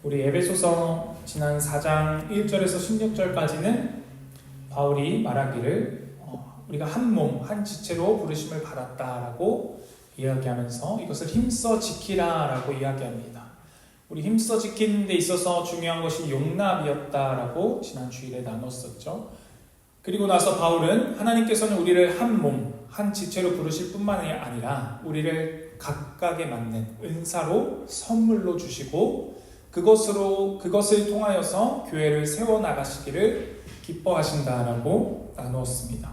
우리 에베소서 지난 4장 1절에서 16절까지는 바울이 말하기를 우리가 한 몸, 한 지체로 부르심을 받았다라고 이야기하면서 이것을 힘써 지키라라고 이야기합니다. 우리 힘써 지키는 데 있어서 중요한 것이 용납이었다라고 지난 주일에 나눴었죠. 그리고 나서 바울은 하나님께서는 우리를 한 몸, 한 지체로 부르실 뿐만이 아니라 우리를 각각에 맞는 은사로 선물로 주시고 그것을 통하여서 교회를 세워나가시기를 기뻐하신다라고 나누었습니다.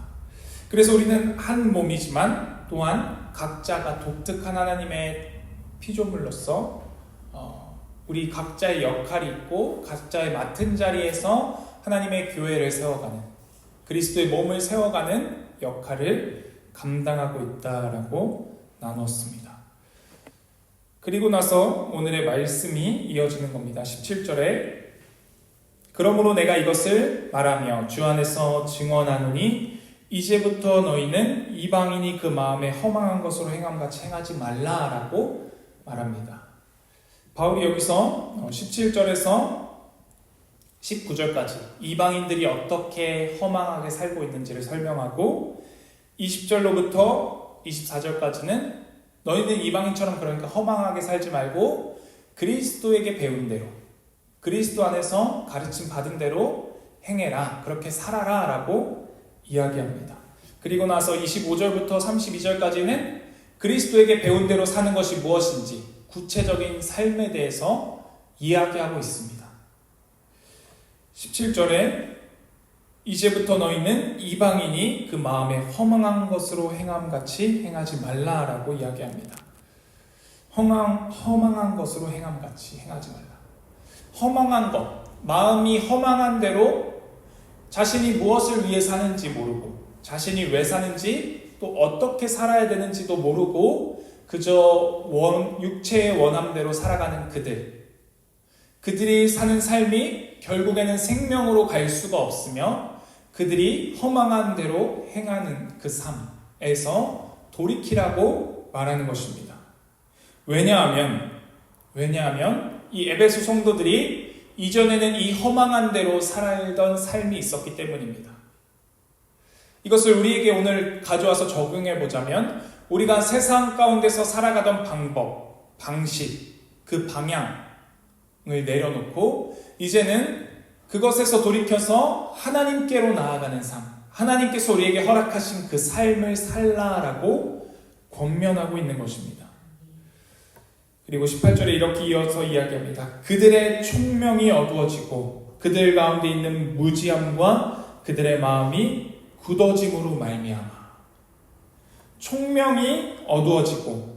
그래서 우리는 한 몸이지만 또한 각자가 독특한 하나님의 피조물로서 우리 각자의 역할이 있고 각자의 맡은 자리에서 하나님의 교회를 세워가는 그리스도의 몸을 세워가는 역할을 감당하고 있다라고 나눴습니다. 그리고 나서 오늘의 말씀이 이어지는 겁니다. 17절에 그러므로 내가 이것을 말하며 주 안에서 증언하노니 이제부터 너희는 이방인이 그 마음에 허망한 것으로 행함같이 행하지 말라라고 말합니다. 바울이 여기서 17절에서 19절까지 이방인들이 어떻게 허망하게 살고 있는지를 설명하고 20절로부터 24절까지는 너희는 이방인처럼 그러니까 허망하게 살지 말고 그리스도에게 배운 대로 그리스도 안에서 가르침 받은 대로 행해라, 그렇게 살아라 라고 이야기합니다. 그리고 나서 25절부터 32절까지는 그리스도에게 배운 대로 사는 것이 무엇인지 구체적인 삶에 대해서 이야기하고 있습니다. 17절에 이제부터 너희는 이방인이 그 마음에 허망한 것으로 행함같이 행하지 말라라고 이야기합니다. 허망한 것으로 행함같이 행하지 말라. 허망한 것, 마음이 허망한 대로 자신이 무엇을 위해 사는지 모르고 자신이 왜 사는지 또 어떻게 살아야 되는지도 모르고 그저 육체의 원함대로 살아가는 그들이 사는 삶이 결국에는 생명으로 갈 수가 없으며 그들이 허망한 대로 행하는 그 삶에서 돌이키라고 말하는 것입니다. 왜냐하면 이 에베소 성도들이 이전에는 이 허망한 대로 살던 삶이 있었기 때문입니다. 이것을 우리에게 오늘 가져와서 적용해 보자면 우리가 세상 가운데서 살아가던 방법, 방식, 그 방향을 내려놓고 이제는 그것에서 돌이켜서 하나님께로 나아가는 삶, 하나님께서 우리에게 허락하신 그 삶을 살라라고 권면하고 있는 것입니다. 그리고 18절에 이렇게 이어서 이야기합니다. 그들의 총명이 어두워지고 그들 가운데 있는 무지함과 그들의 마음이 굳어짐으로 말미암아. 총명이 어두워지고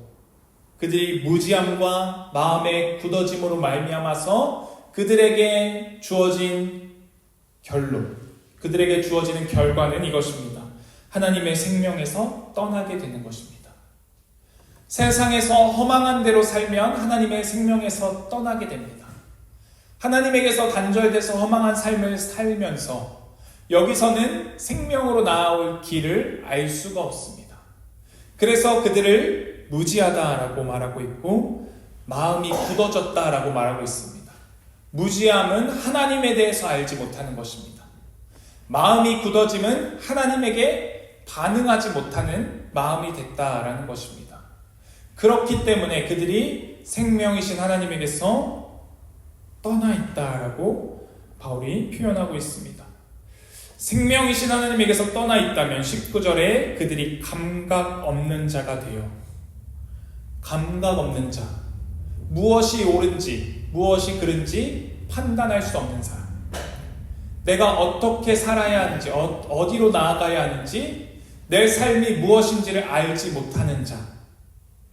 그들이 무지함과 마음의 굳어짐으로 말미암아서 그들에게 주어진 결론, 그들에게 주어지는 결과는 이것입니다. 하나님의 생명에서 떠나게 되는 것입니다. 세상에서 허망한 대로 살면 하나님의 생명에서 떠나게 됩니다. 하나님에게서 단절돼서 허망한 삶을 살면서 여기서는 생명으로 나아올 길을 알 수가 없습니다. 그래서 그들을 무지하다라고 말하고 있고 마음이 굳어졌다라고 말하고 있습니다. 무지함은 하나님에 대해서 알지 못하는 것입니다. 마음이 굳어짐은 하나님에게 반응하지 못하는 마음이 됐다라는 것입니다. 그렇기 때문에 그들이 생명이신 하나님에게서 떠나 있다라고 바울이 표현하고 있습니다. 생명이신 하나님에게서 떠나 있다면 19절에 그들이 감각 없는 자가 되어 감각 없는 자, 무엇이 옳은지 무엇이 그른지 판단할 수 없는 사람, 내가 어떻게 살아야 하는지 어디로 나아가야 하는지 내 삶이 무엇인지를 알지 못하는 자,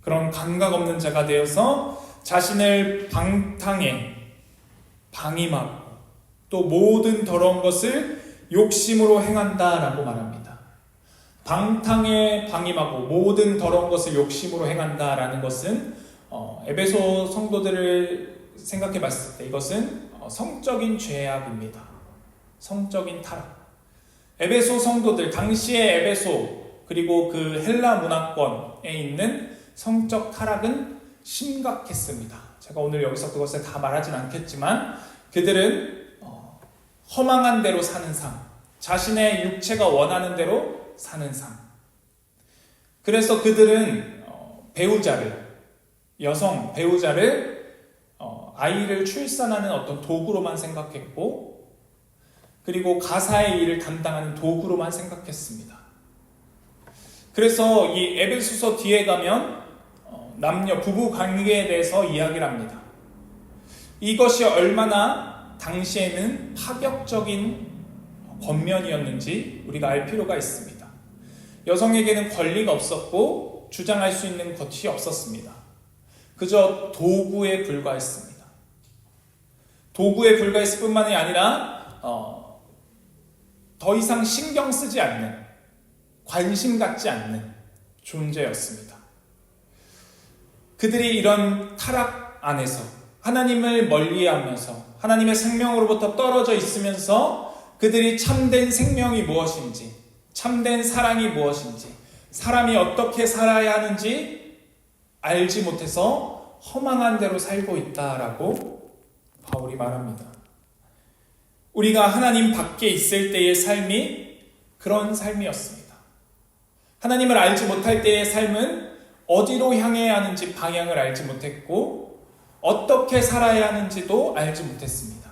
그런 감각 없는 자가 되어서 자신을 방탕에 방임하고 또 모든 더러운 것을 욕심으로 행한다라고 말합니다. 방탕에 방임하고 모든 더러운 것을 욕심으로 행한다라는 것은 에베소 성도들을 생각해 봤을 때 이것은 성적인 죄악입니다. 성적인 타락. 에베소 성도들, 당시의 에베소 그리고 그 헬라 문화권에 있는 성적 타락은 심각했습니다. 제가 오늘 여기서 그것을 다 말하진 않겠지만 그들은 허망한 대로 사는 삶, 자신의 육체가 원하는 대로 사는 삶. 그래서 그들은 여성 배우자를 아이를 출산하는 어떤 도구로만 생각했고, 그리고 가사의 일을 담당하는 도구로만 생각했습니다. 그래서 이 에베소서 뒤에 가면 남녀 부부 관계에 대해서 이야기를 합니다. 이것이 얼마나 당시에는 파격적인 권면이었는지 우리가 알 필요가 있습니다. 여성에게는 권리가 없었고 주장할 수 있는 것이 없었습니다. 그저 도구에 불과했습니다. 도구에 불과했을 뿐만이 아니라 더 이상 신경 쓰지 않는, 관심 갖지 않는 존재였습니다. 그들이 이런 타락 안에서 하나님을 멀리하면서 하나님의 생명으로부터 떨어져 있으면서 그들이 참된 생명이 무엇인지, 참된 사랑이 무엇인지, 사람이 어떻게 살아야 하는지 알지 못해서 허망한 대로 살고 있다라고 바울이 말합니다. 우리가 하나님 밖에 있을 때의 삶이 그런 삶이었습니다. 하나님을 알지 못할 때의 삶은 어디로 향해야 하는지 방향을 알지 못했고 어떻게 살아야 하는지도 알지 못했습니다.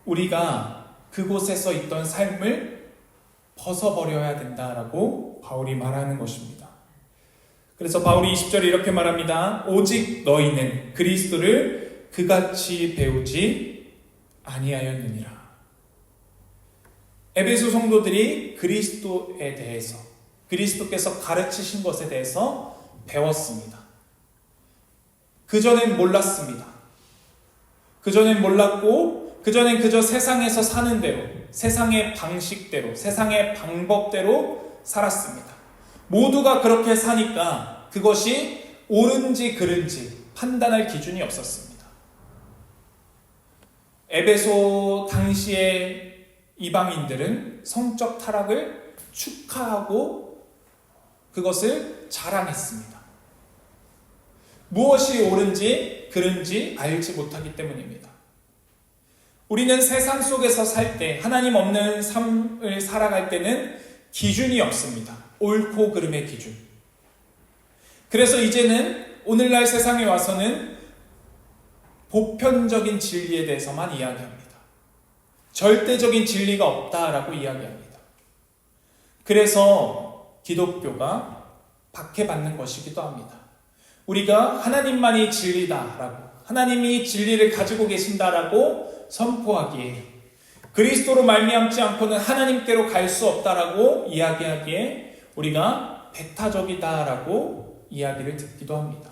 우리가 그곳에서 있던 삶을 벗어버려야 된다라고 바울이 말하는 것입니다. 그래서 바울이 20절에 이렇게 말합니다. 오직 너희는 그리스도를 그같이 배우지 아니하였느니라. 에베소 성도들이 그리스도에 대해서, 그리스도께서 가르치신 것에 대해서 배웠습니다. 그전엔 몰랐습니다. 그전엔 몰랐고 그전엔 그저 세상에서 사는 대로, 세상의 방식대로, 세상의 방법대로 살았습니다. 모두가 그렇게 사니까 그것이 옳은지 그른지 판단할 기준이 없었습니다. 에베소 당시의 이방인들은 성적 타락을 축하하고 그것을 자랑했습니다. 무엇이 옳은지 그른지 알지 못하기 때문입니다. 우리는 세상 속에서 살 때, 하나님 없는 삶을 살아갈 때는 기준이 없습니다. 옳고 그름의 기준. 그래서 이제는 오늘날 세상에 와서는 보편적인 진리에 대해서만 이야기합니다. 절대적인 진리가 없다라고 이야기합니다. 그래서 기독교가 박해받는 것이기도 합니다. 우리가 하나님만이 진리다라고, 하나님이 진리를 가지고 계신다라고 선포하기에, 그리스도로 말미암지 않고는 하나님께로 갈 수 없다라고 이야기하기에 우리가 배타적이다라고 이야기를 듣기도 합니다.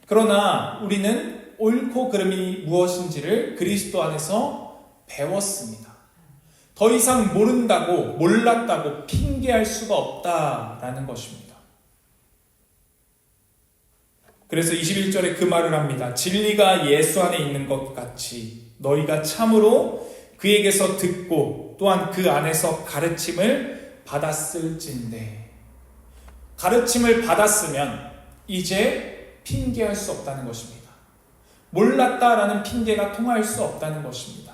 그러나 우리는 옳고 그름이 무엇인지를 그리스도 안에서 배웠습니다. 더 이상 모른다고, 몰랐다고 핑계할 수가 없다라는 것입니다. 그래서 21절에 그 말을 합니다. 진리가 예수 안에 있는 것 같이 너희가 참으로 그에게서 듣고 또한 그 안에서 가르침을 받았을진데, 가르침을 받았으면 이제 핑계할 수 없다는 것입니다. 몰랐다라는 핑계가 통할 수 없다는 것입니다.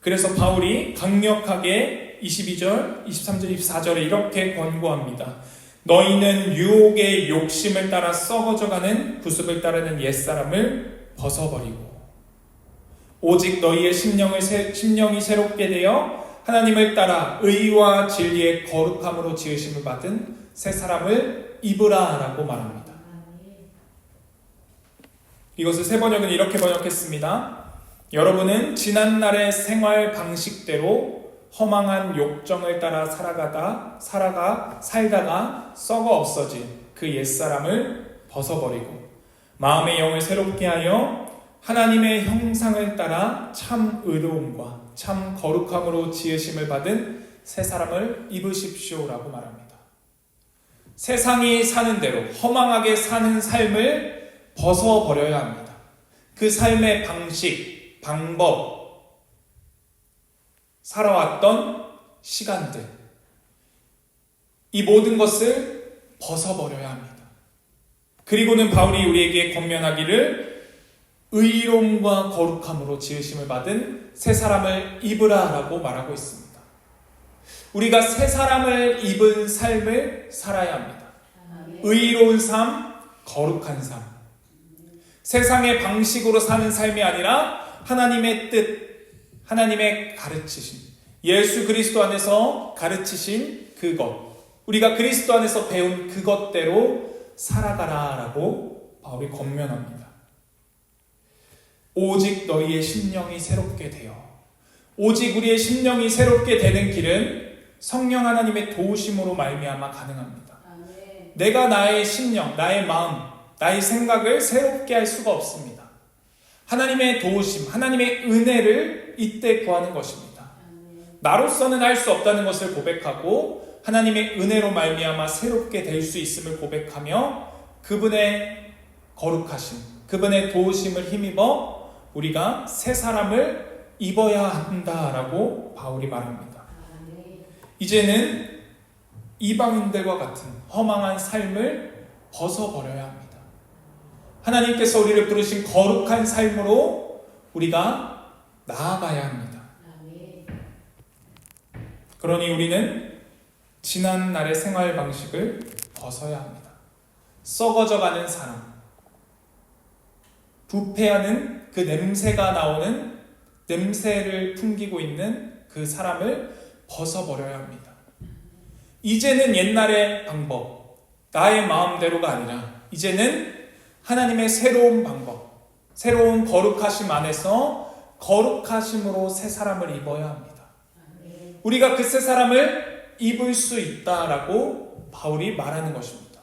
그래서 바울이 강력하게 22절, 23절, 24절에 이렇게 권고합니다. 너희는 유혹의 욕심을 따라 썩어져가는 구습을 따르는 옛사람을 벗어버리고 오직 너희의 심령이 새롭게 되어 하나님을 따라 의와 진리의 거룩함으로 지으심을 받은 새 사람을 입으라 라고 말합니다. 이것을 새 번역은 이렇게 번역했습니다. 여러분은 지난날의 생활 방식대로 허망한 욕정을 따라 살다가 썩어 없어진 그 옛사람을 벗어버리고 마음의 영을 새롭게 하여 하나님의 형상을 따라 참 의로움과 참 거룩함으로 지으심을 받은 새 사람을 입으십시오라고 말합니다. 세상이 사는 대로 허망하게 사는 삶을 벗어버려야 합니다. 그 삶의 방식, 방법, 살아왔던 시간들, 이 모든 것을 벗어버려야 합니다. 그리고는 바울이 우리에게 권면하기를 의로움과 거룩함으로 지으심을 받은 새 사람을 입으라 라고 말하고 있습니다. 우리가 새 사람을 입은 삶을 살아야 합니다. 의로운 삶, 거룩한 삶. 세상의 방식으로 사는 삶이 아니라 하나님의 뜻, 하나님의 가르치심, 예수 그리스도 안에서 가르치신 그것, 우리가 그리스도 안에서 배운 그것대로 살아가라 라고 바울이 권면합니다. 오직 너희의 심령이 새롭게 되어, 오직 우리의 심령이 새롭게 되는 길은 성령 하나님의 도우심으로 말미암아 가능합니다. 내가 나의 심령, 나의 마음, 나의 생각을 새롭게 할 수가 없습니다. 하나님의 도우심, 하나님의 은혜를 이때 구하는 것입니다. 나로서는 할 수 없다는 것을 고백하고 하나님의 은혜로 말미암아 새롭게 될 수 있음을 고백하며 그분의 거룩하심, 그분의 도우심을 힘입어 우리가 새 사람을 입어야 한다라고 바울이 말합니다. 이제는 이방인들과 같은 허망한 삶을 벗어버려야 합니다. 하나님께서 우리를 부르신 거룩한 삶으로 우리가 나아가야 합니다. 그러니 우리는 지난 날의 생활 방식을 벗어야 합니다. 썩어져가는 사람, 부패하는 그 냄새가 나오는 냄새를 풍기고 있는 그 사람을 벗어버려야 합니다. 이제는 옛날의 방법, 나의 마음대로가 아니라 이제는 하나님의 새로운 방법, 새로운 거룩하심 안에서 거룩하심으로 새 사람을 입어야 합니다. 우리가 그 새 사람을 입을 수 있다라고 바울이 말하는 것입니다.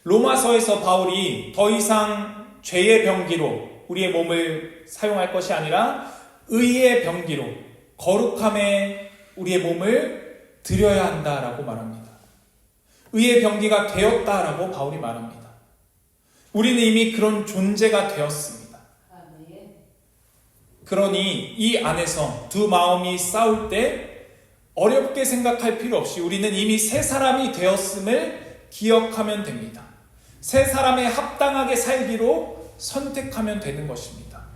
로마서에서 바울이 더 이상 죄의 병기로 우리의 몸을 사용할 것이 아니라 의의 병기로 거룩함에 우리의 몸을 드려야 한다라고 말합니다. 의의 병기가 되었다라고 바울이 말합니다. 우리는 이미 그런 존재가 되었습니다. 그러니 이 안에서 두 마음이 싸울 때 어렵게 생각할 필요 없이 우리는 이미 새 사람이 되었음을 기억하면 됩니다. 새 사람에 합당하게 살기로 선택하면 되는 것입니다.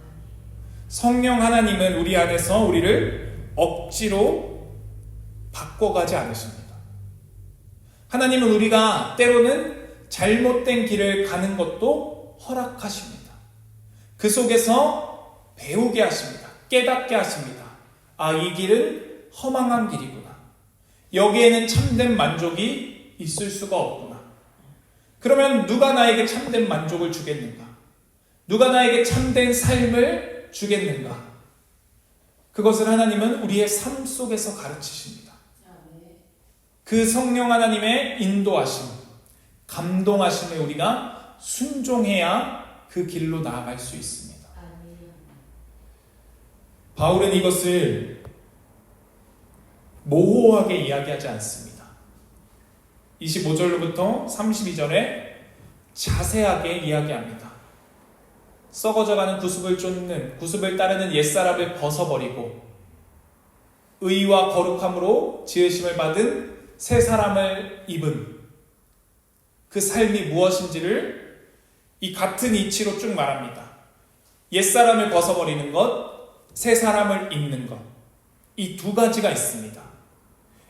성령 하나님은 우리 안에서 우리를 억지로 바꿔가지 않으십니다. 하나님은 우리가 때로는 잘못된 길을 가는 것도 허락하십니다. 그 속에서 배우게 하십니다. 깨닫게 하십니다. 아, 이 길은 허망한 길이구나. 여기에는 참된 만족이 있을 수가 없구나. 그러면 누가 나에게 참된 만족을 주겠는가? 누가 나에게 참된 삶을 주겠는가? 그것을 하나님은 우리의 삶 속에서 가르치십니다. 그 성령 하나님의 인도하심, 감동하심에 우리가 순종해야 그 길로 나아갈 수 있습니다. 바울은 이것을 모호하게 이야기하지 않습니다. 25절로부터 32절에 자세하게 이야기합니다. 썩어져가는 구습을 따르는 옛사람을 벗어버리고 의와 거룩함으로 지으심을 받은 새 사람을 입은 그 삶이 무엇인지를 이 같은 이치로 쭉 말합니다. 옛사람을 벗어버리는 것, 새 사람을 입는 것. 이 두 가지가 있습니다.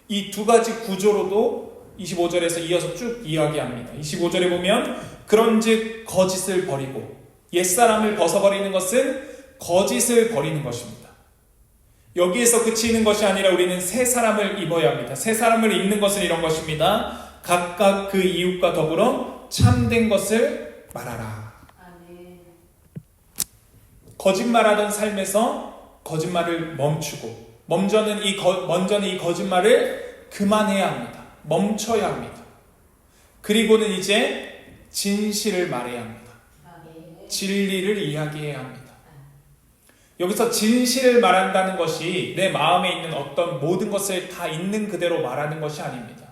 이 두 가지 구조로도 25절에서 이어서 쭉 이야기합니다. 25절에 보면 그런즉 거짓을 버리고, 옛사람을 벗어버리는 것은 거짓을 버리는 것입니다. 여기에서 그치는 것이 아니라 우리는 새 사람을 입어야 합니다. 새 사람을 입는 것은 이런 것입니다. 각각 그 이웃과 더불어 참된 것을 말하라. 거짓말하던 삶에서 거짓말을 멈추고 먼저는 이 거짓말을 그만해야 합니다. 멈춰야 합니다. 그리고는 이제 진실을 말해야 합니다. 진리를 이야기해야 합니다. 여기서 진실을 말한다는 것이 내 마음에 있는 어떤 모든 것을 다 있는 그대로 말하는 것이 아닙니다.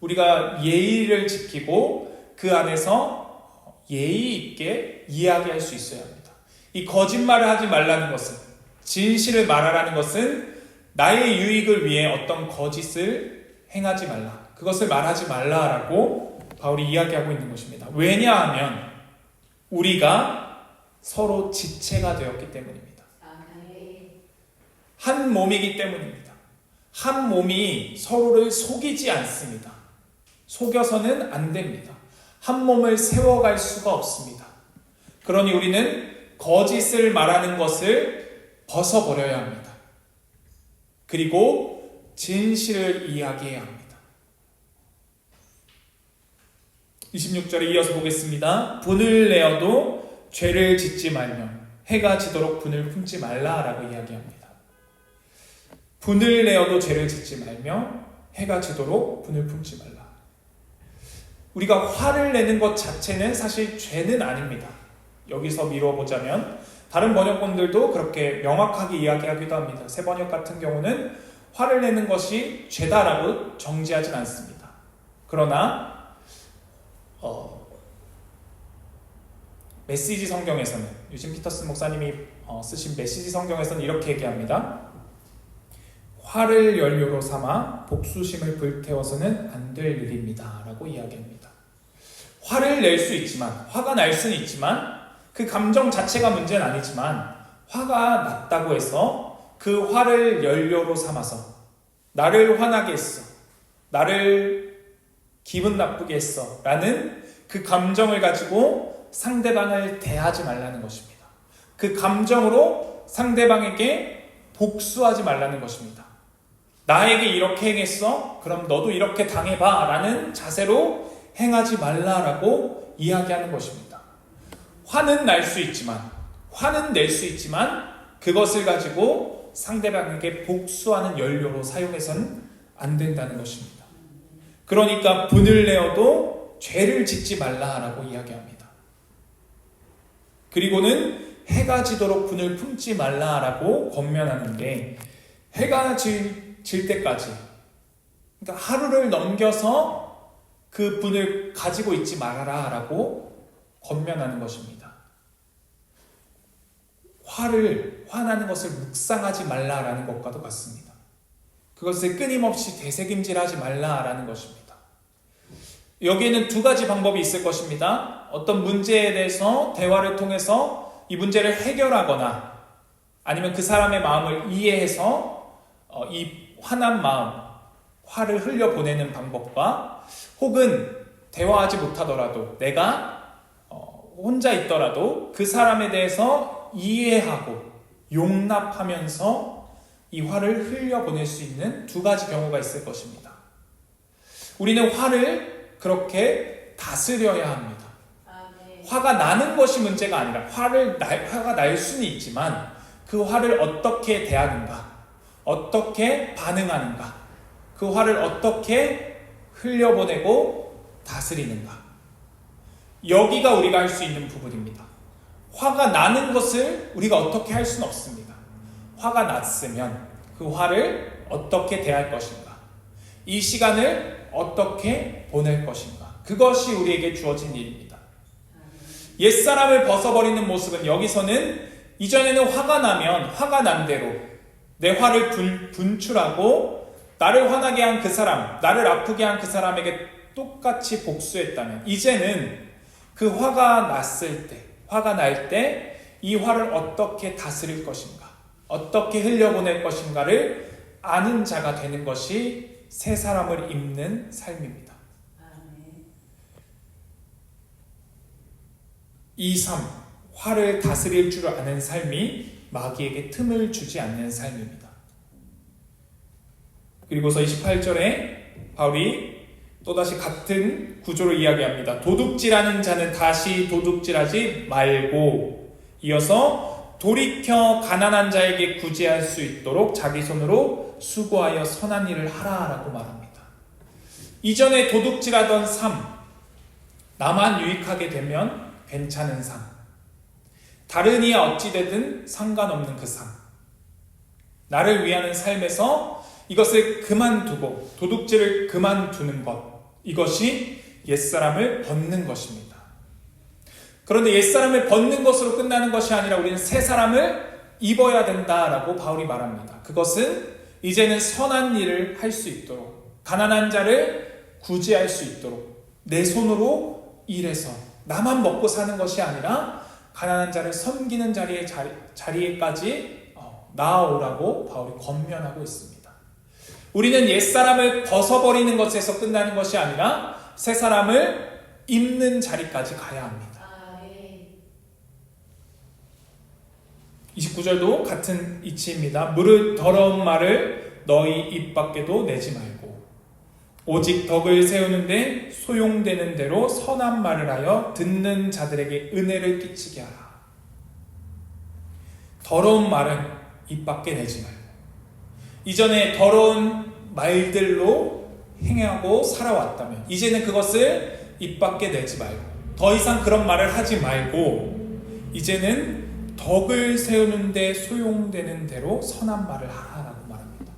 우리가 예의를 지키고 그 안에서 예의 있게 이야기할 수 있어야 합니다. 이 거짓말을 하지 말라는 것은, 진실을 말하라는 것은 나의 유익을 위해 어떤 거짓을 행하지 말라, 그것을 말하지 말라라고 바울이 이야기하고 있는 것입니다. 왜냐하면 우리가 서로 지체가 되었기 때문입니다. 한 몸이기 때문입니다. 한 몸이 서로를 속이지 않습니다. 속여서는 안 됩니다. 한 몸을 세워갈 수가 없습니다. 그러니 우리는 거짓을 말하는 것을 벗어버려야 합니다. 그리고 진실을 이야기해야 합니다. 26절에 이어서 보겠습니다. 분을 내어도 죄를 짓지 말며 해가 지도록 분을 품지 말라라고 이야기합니다. 분을 내어도 죄를 짓지 말며 해가 지도록 분을 품지 말라. 우리가 화를 내는 것 자체는 사실 죄는 아닙니다. 여기서 미뤄보자면 다른 번역본들도 그렇게 명확하게 이야기하기도 합니다. 새 번역 같은 경우는 화를 내는 것이 죄다라고 정지하진 않습니다. 그러나 메시지 성경에서는, 유진 피터슨 목사님이 쓰신 메시지 성경에서는 이렇게 얘기합니다. 화를 연료로 삼아 복수심을 불태워서는 안 될 일입니다 라고 이야기합니다. 화를 낼 수 있지만, 화가 날 수는 있지만 그 감정 자체가 문제는 아니지만 화가 났다고 해서 그 화를 연료로 삼아서 나를 화나게 했어, 나를 기분 나쁘게 했어 라는 그 감정을 가지고 상대방을 대하지 말라는 것입니다. 그 감정으로 상대방에게 복수하지 말라는 것입니다. 나에게 이렇게 행했어? 그럼 너도 이렇게 당해봐 라는 자세로 행하지 말라라고 이야기하는 것입니다. 화는 날 수 있지만, 화는 낼 수 있지만 그것을 가지고 상대방에게 복수하는 연료로 사용해서는 안 된다는 것입니다. 그러니까 분을 내어도 죄를 짓지 말라라고 이야기합니다. 그리고는 해가 지도록 분을 품지 말라라고 권면하는데, 해가 질 때까지, 그러니까 하루를 넘겨서 그 분을 가지고 있지 말아라라고 권면하는 것입니다. 화나는 것을 묵상하지 말라라는 것과도 같습니다. 그것을 끊임없이 되새김질하지 말라라는 것입니다. 여기에는 두 가지 방법이 있을 것입니다. 어떤 문제에 대해서 대화를 통해서 이 문제를 해결하거나, 아니면 그 사람의 마음을 이해해서 이 화난 마음, 화를 흘려보내는 방법과, 혹은 대화하지 못하더라도 내가 혼자 있더라도 그 사람에 대해서 이해하고 용납하면서 이 화를 흘려보낼 수 있는 두 가지 경우가 있을 것입니다. 우리는 화를 그렇게 다스려야 합니다. 화가 나는 것이 문제가 아니라, 화가 날 수는 있지만 그 화를 어떻게 대하는가, 어떻게 반응하는가, 그 화를 어떻게 흘려보내고 다스리는가, 여기가 우리가 할 수 있는 부분입니다. 화가 나는 것을 우리가 어떻게 할 수는 없습니다. 화가 났으면 그 화를 어떻게 대할 것인가, 이 시간을 어떻게 보낼 것인가, 그것이 우리에게 주어진 일입니다. 옛사람을 벗어버리는 모습은, 여기서는 이전에는 화가 나면 화가 난 대로 내 화를 분출하고 나를 화나게 한 그 사람, 나를 아프게 한 그 사람에게 똑같이 복수했다면, 이제는 그 화가 날 때 이 화를 어떻게 다스릴 것인가, 어떻게 흘려보낼 것인가를 아는 자가 되는 것이 새 사람을 입는 삶입니다. 이 삶, 화를 다스릴 줄 아는 삶이 마귀에게 틈을 주지 않는 삶입니다. 그리고서 28절에 바울이 또다시 같은 구조를 이야기합니다. 도둑질하는 자는 다시 도둑질하지 말고, 이어서 돌이켜 가난한 자에게 구제할 수 있도록 자기 손으로 수고하여 선한 일을 하라라고 말합니다. 이전에 도둑질하던 삶, 나만 유익하게 되면 괜찮은 삶, 다른 이야 어찌되든 상관없는 그 삶, 나를 위하는 삶에서 이것을 그만두고 도둑질을 그만두는 것, 이것이 옛사람을 벗는 것입니다. 그런데 옛사람을 벗는 것으로 끝나는 것이 아니라 우리는 새 사람을 입어야 된다라고 바울이 말합니다. 그것은 이제는 선한 일을 할 수 있도록, 가난한 자를 구제할 수 있도록, 내 손으로 일해서 나만 먹고 사는 것이 아니라 가난한 자를 섬기는 자리에까지 나아오라고 바울이 권면하고 있습니다. 우리는 옛사람을 벗어버리는 것에서 끝나는 것이 아니라 새 사람을 입는 자리까지 가야 합니다. 29절도 같은 이치입니다. 무릇 더러운 말을 너희 입 밖에도 내지 말고 오직 덕을 세우는데 소용되는 대로 선한 말을 하여 듣는 자들에게 은혜를 끼치게 하라. 더러운 말은 입 밖에 내지 말고 이전에 더러운 말들로 행하고 살아왔다면 이제는 그것을 입 밖에 내지 말고 더 이상 그런 말을 하지 말고 이제는 덕을 세우는데 소용되는 대로 선한 말을 하라고 말합니다.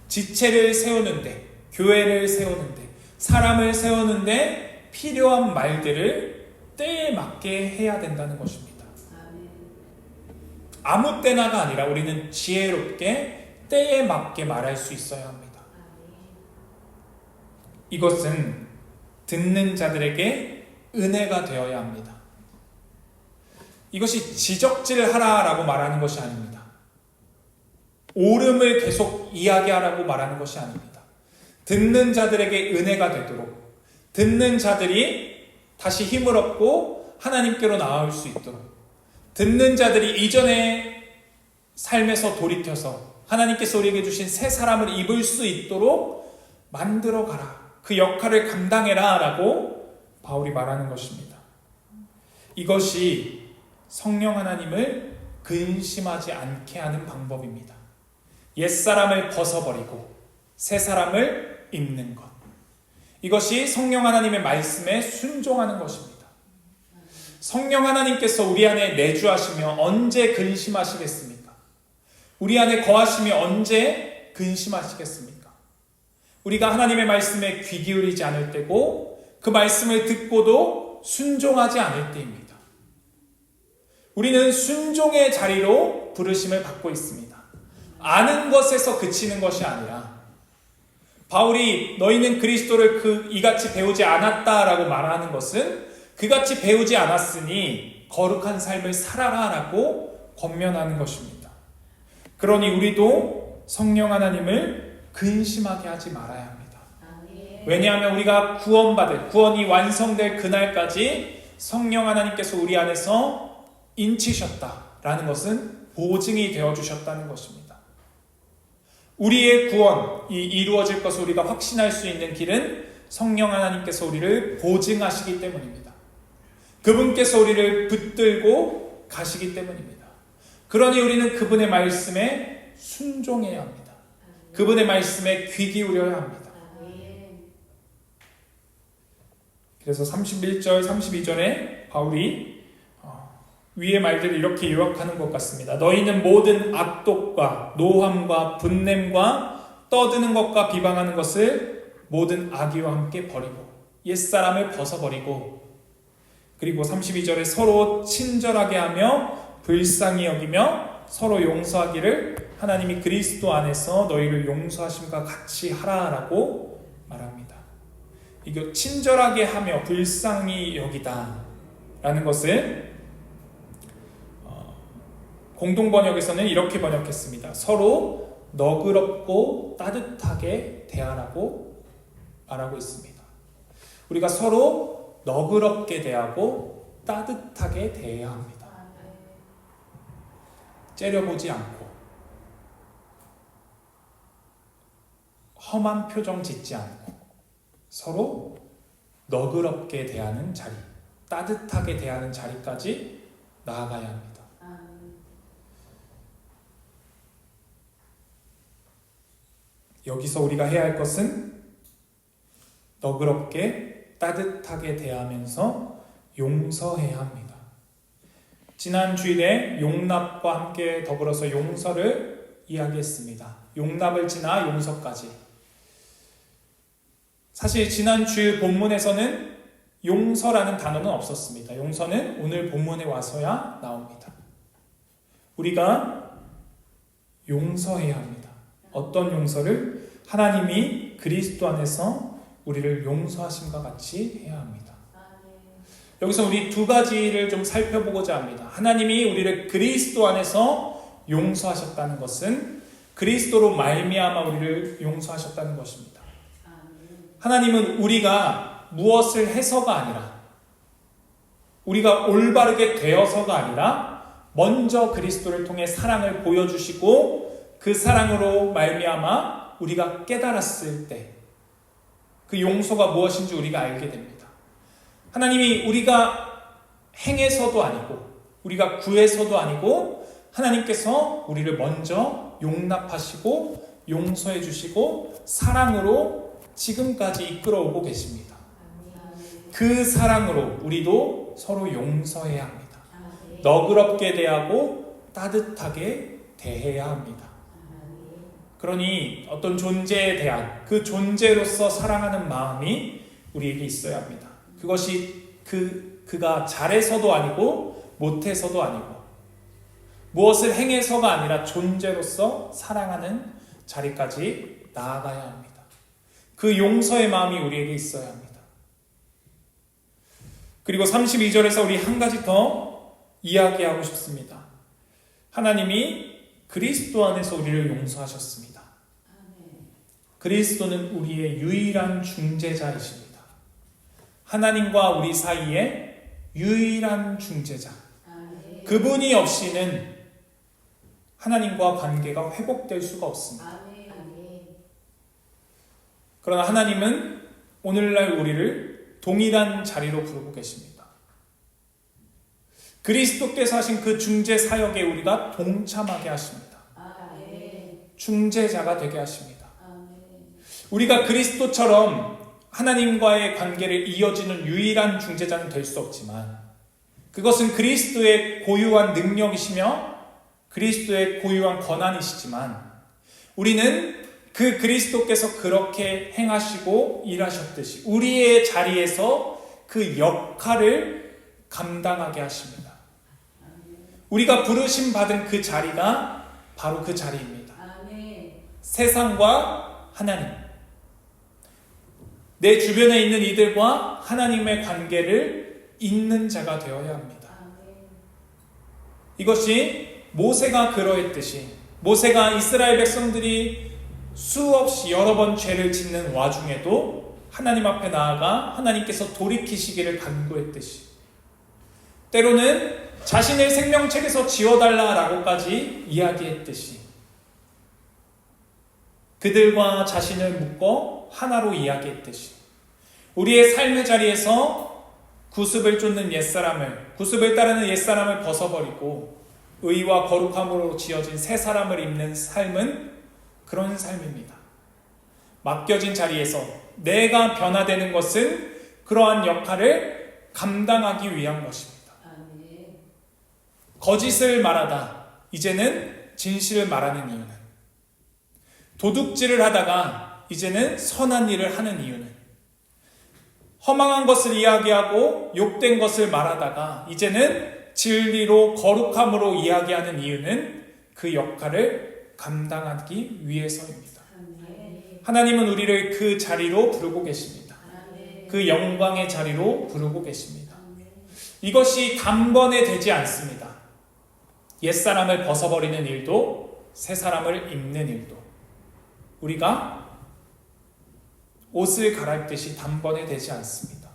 지체를 세우는데, 교회를 세우는데, 사람을 세우는데 필요한 말들을 때에 맞게 해야 된다는 것입니다. 아무 때나가 아니라 우리는 지혜롭게 때에 맞게 말할 수 있어야 합니다. 이것은 듣는 자들에게 은혜가 되어야 합니다. 이것이 지적질하라라고 말하는 것이 아닙니다. 옳음을 계속 이야기하라고 말하는 것이 아닙니다. 듣는 자들에게 은혜가 되도록 듣는 자들이 다시 힘을 얻고 하나님께로 나아올 수 있도록 듣는 자들이 이전의 삶에서 돌이켜서 하나님께서 우리에게 주신 새 사람을 입을 수 있도록 만들어 가라. 그 역할을 감당해라 라고 바울이 말하는 것입니다. 이것이 성령 하나님을 근심하지 않게 하는 방법입니다. 옛사람을 벗어버리고 새 사람을 입는 것. 이것이 성령 하나님의 말씀에 순종하는 것입니다. 성령 하나님께서 우리 안에 내주하시며 언제 근심하시겠습니까? 우리 안에 거하시며 언제 근심하시겠습니까? 우리가 하나님의 말씀에 귀 기울이지 않을 때고 그 말씀을 듣고도 순종하지 않을 때입니다. 우리는 순종의 자리로 부르심을 받고 있습니다. 아는 것에서 그치는 것이 아니라 바울이 너희는 그리스도를 이같이 배우지 않았다라고 말하는 것은 그같이 배우지 않았으니 거룩한 삶을 살아라라고 권면하는 것입니다. 그러니 우리도 성령 하나님을 근심하게 하지 말아야 합니다. 왜냐하면 우리가 구원이 완성될 그날까지 성령 하나님께서 우리 안에서 인치셨다라는 것은 보증이 되어주셨다는 것입니다. 우리의 구원이 이루어질 것을 우리가 확신할 수 있는 길은 성령 하나님께서 우리를 보증하시기 때문입니다. 그분께서 우리를 붙들고 가시기 때문입니다. 그러니 우리는 그분의 말씀에 순종해야 합니다. 그분의 말씀에 귀 기울여야 합니다. 그래서 31절, 32절에 바울이 위의 말들을 이렇게 요약하는 것 같습니다. 너희는 모든 악독과 노함과 분냄과 떠드는 것과 비방하는 것을 모든 악의와 함께 버리고 옛사람을 벗어버리고 그리고 32절에 서로 친절하게 하며 불쌍히 여기며 서로 용서하기를 하나님이 그리스도 안에서 너희를 용서하심과 같이 하라라고 말합니다. 이거 친절하게 하며 불쌍히 여기다 라는 것을 공동번역에서는 이렇게 번역했습니다. 서로 너그럽고 따뜻하게 대하라고 말하고 있습니다. 우리가 서로 너그럽게 대하고 따뜻하게 대해야 합니다. 째려보지 않고 험한 표정 짓지 않고 서로 너그럽게 대하는 자리, 따뜻하게 대하는 자리까지 나아가야 합니다. 여기서 우리가 해야 할 것은 너그럽게 따뜻하게 대하면서 용서해야 합니다. 지난 주일에 용납과 함께 더불어서 용서를 이야기했습니다. 용납을 지나 용서까지. 사실 지난 주일 본문에서는 용서라는 단어는 없었습니다. 용서는 오늘 본문에 와서야 나옵니다. 우리가 용서해야 합니다. 어떤 용서를? 하나님이 그리스도 안에서 우리를 용서하심과 같이 해야 합니다. 여기서 우리 두 가지를 좀 살펴보고자 합니다. 하나님이 우리를 그리스도 안에서 용서하셨다는 것은 그리스도로 말미암아 우리를 용서하셨다는 것입니다. 하나님은 우리가 무엇을 해서가 아니라, 우리가 올바르게 되어서가 아니라 먼저 그리스도를 통해 사랑을 보여주시고 그 사랑으로 말미암아 우리가 깨달았을 때 그 용서가 무엇인지 우리가 알게 됩니다. 하나님이 우리가 행해서도 아니고 우리가 구해서도 아니고 하나님께서 우리를 먼저 용납하시고 용서해 주시고 사랑으로 지금까지 이끌어오고 계십니다. 그 사랑으로 우리도 서로 용서해야 합니다. 너그럽게 대하고 따뜻하게 대해야 합니다. 그러니 어떤 존재에 대한 그 존재로서 사랑하는 마음이 우리에게 있어야 합니다. 그것이 그가 잘해서도 아니고 못해서도 아니고 무엇을 행해서가 아니라 존재로서 사랑하는 자리까지 나아가야 합니다. 그 용서의 마음이 우리에게 있어야 합니다. 그리고 32절에서 우리 한 가지 더 이야기하고 싶습니다. 하나님이 그리스도 안에서 우리를 용서하셨습니다. 그리스도는 우리의 유일한 중재자이십니다. 하나님과 우리 사이에 유일한 중재자. 그분이 없이는 하나님과 관계가 회복될 수가 없습니다. 그러나 하나님은 오늘날 우리를 동일한 자리로 부르고 계십니다. 그리스도께서 하신 그 중재 사역에 우리가 동참하게 하십니다. 중재자가 되게 하십니다. 우리가 그리스도처럼 하나님과의 관계를 이어지는 유일한 중재자는 될 수 없지만 그것은 그리스도의 고유한 능력이시며 그리스도의 고유한 권한이시지만 우리는 그 그리스도께서 그렇게 행하시고 일하셨듯이 우리의 자리에서 그 역할을 감당하게 하십니다. 우리가 부르심 받은 그 자리가 바로 그 자리입니다. 세상과 하나님, 내 주변에 있는 이들과 하나님의 관계를 잇는 자가 되어야 합니다. 이것이 모세가 그러했듯이 모세가 이스라엘 백성들이 수없이 여러 번 죄를 짓는 와중에도 하나님 앞에 나아가 하나님께서 돌이키시기를 간구했듯이 때로는 자신의 생명책에서 지워달라라고까지 이야기했듯이 그들과 자신을 묶어 하나로 이야기했듯이 우리의 삶의 자리에서 구습을 쫓는 옛사람을, 구습을 따르는 옛사람을 벗어버리고 의와 거룩함으로 지어진 새 사람을 입는 삶은 그런 삶입니다. 맡겨진 자리에서 내가 변화되는 것은 그러한 역할을 감당하기 위한 것입니다. 거짓을 말하다 이제는 진실을 말하는 이유는, 도둑질을 하다가 이제는 선한 일을 하는 이유는, 허망한 것을 이야기하고 욕된 것을 말하다가 이제는 진리로 거룩함으로 이야기하는 이유는 그 역할을 감당하기 위해서입니다. 하나님은 우리를 그 자리로 부르고 계십니다. 그 영광의 자리로 부르고 계십니다. 이것이 단번에 되지 않습니다. 옛사람을 벗어버리는 일도 새 사람을 입는 일도 우리가 옷을 갈아입듯이 단번에 되지 않습니다.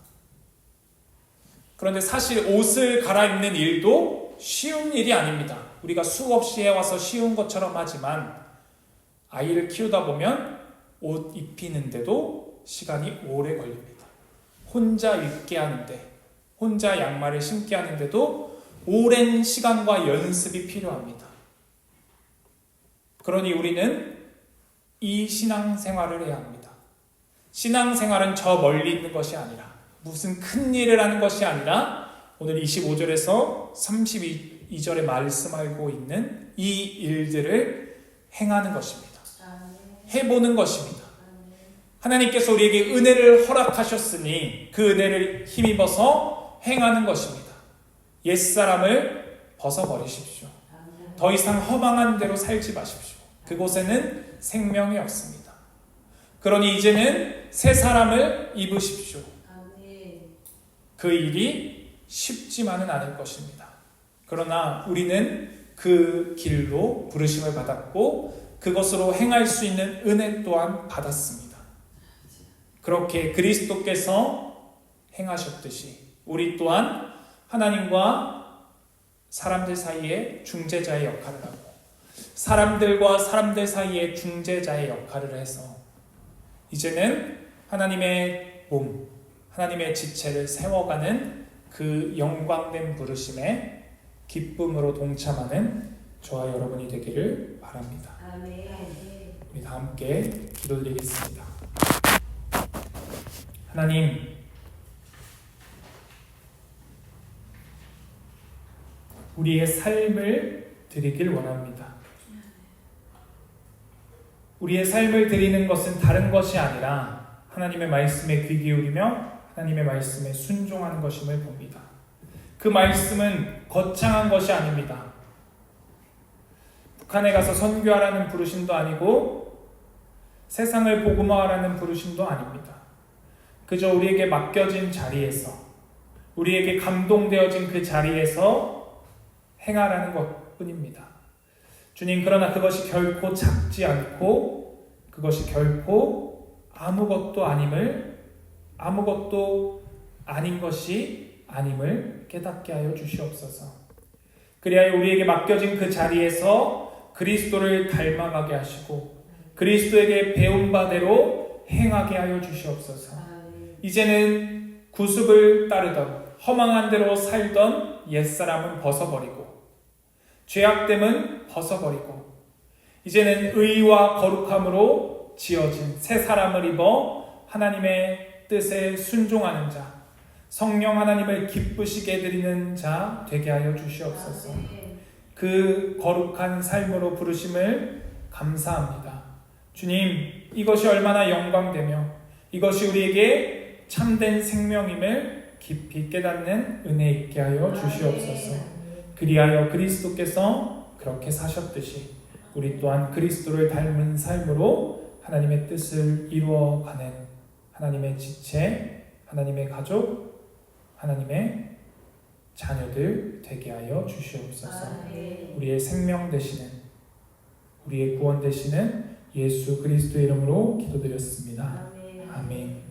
그런데 사실 옷을 갈아입는 일도 쉬운 일이 아닙니다. 우리가 수없이 해와서 쉬운 것처럼 하지만 아이를 키우다 보면 옷 입히는데도 시간이 오래 걸립니다. 혼자 입게 하는데, 혼자 양말을 신게 하는데도 오랜 시간과 연습이 필요합니다. 그러니 우리는 이 신앙생활을 해야 합니다. 신앙생활은 저 멀리 있는 것이 아니라, 무슨 큰 일을 하는 것이 아니라 오늘 25절에서 32절에 말씀하고 있는 이 일들을 행하는 것입니다. 해보는 것입니다. 하나님께서 우리에게 은혜를 허락하셨으니 그 은혜를 힘입어서 행하는 것입니다. 옛사람을 벗어버리십시오. 더 이상 허망한 대로 살지 마십시오. 그곳에는 생명이 없습니다. 그러니 이제는 새 사람을 입으십시오. 아멘. 그 일이 쉽지만은 않을 것입니다. 그러나 우리는 그 길로 부르심을 받았고 그것으로 행할 수 있는 은혜 또한 받았습니다. 그렇게 그리스도께서 행하셨듯이 우리 또한 하나님과 사람들 사이에 중재자의 역할을 하고 사람들과 사람들 사이에 중재자의 역할을 해서 이제는 하나님의 몸, 하나님의 지체를 세워가는 그 영광된 부르심에 기쁨으로 동참하는 저와 여러분이 되기를 바랍니다. 아멘. 우리 다 함께 기도드리겠습니다. 하나님, 우리의 삶을 드리길 원합니다. 우리의 삶을 드리는 것은 다른 것이 아니라 하나님의 말씀에 귀 기울이며 하나님의 말씀에 순종하는 것임을 봅니다. 그 말씀은 거창한 것이 아닙니다. 북한에 가서 선교하라는 부르심도 아니고 세상을 복음화하라는 부르심도 아닙니다. 그저 우리에게 맡겨진 자리에서 우리에게 감동되어진 그 자리에서 행하라는 것뿐입니다. 주님, 그러나 그것이 결코 작지 않고 그것이 결코 아무것도 아닌 것이 아님을 깨닫게 하여 주시옵소서. 그리하여 우리에게 맡겨진 그 자리에서 그리스도를 닮아가게 하시고 그리스도에게 배운 바대로 행하게 하여 주시옵소서. 이제는 구습을 따르던 허망한 대로 살던 옛사람은 벗어버리고 죄악됨은 벗어버리고 이제는 의와 거룩함으로 지어진 새 사람을 입어 하나님의 뜻에 순종하는 자, 성령 하나님을 기쁘시게 해드리는 자 되게 하여 주시옵소서. 그 거룩한 삶으로 부르심을 감사합니다. 주님, 이것이 얼마나 영광되며 이것이 우리에게 참된 생명임을 깊이 깨닫는 은혜 있게 하여 주시옵소서. 그리하여 그리스도께서 그렇게 사셨듯이 우리 또한 그리스도를 닮은 삶으로 하나님의 뜻을 이루어가는 하나님의 지체, 하나님의 가족, 하나님의 자녀들 되게 하여 주시옵소서. 우리의 생명 되시는, 우리의 구원 되시는 예수 그리스도의 이름으로 기도드렸습니다. 아멘.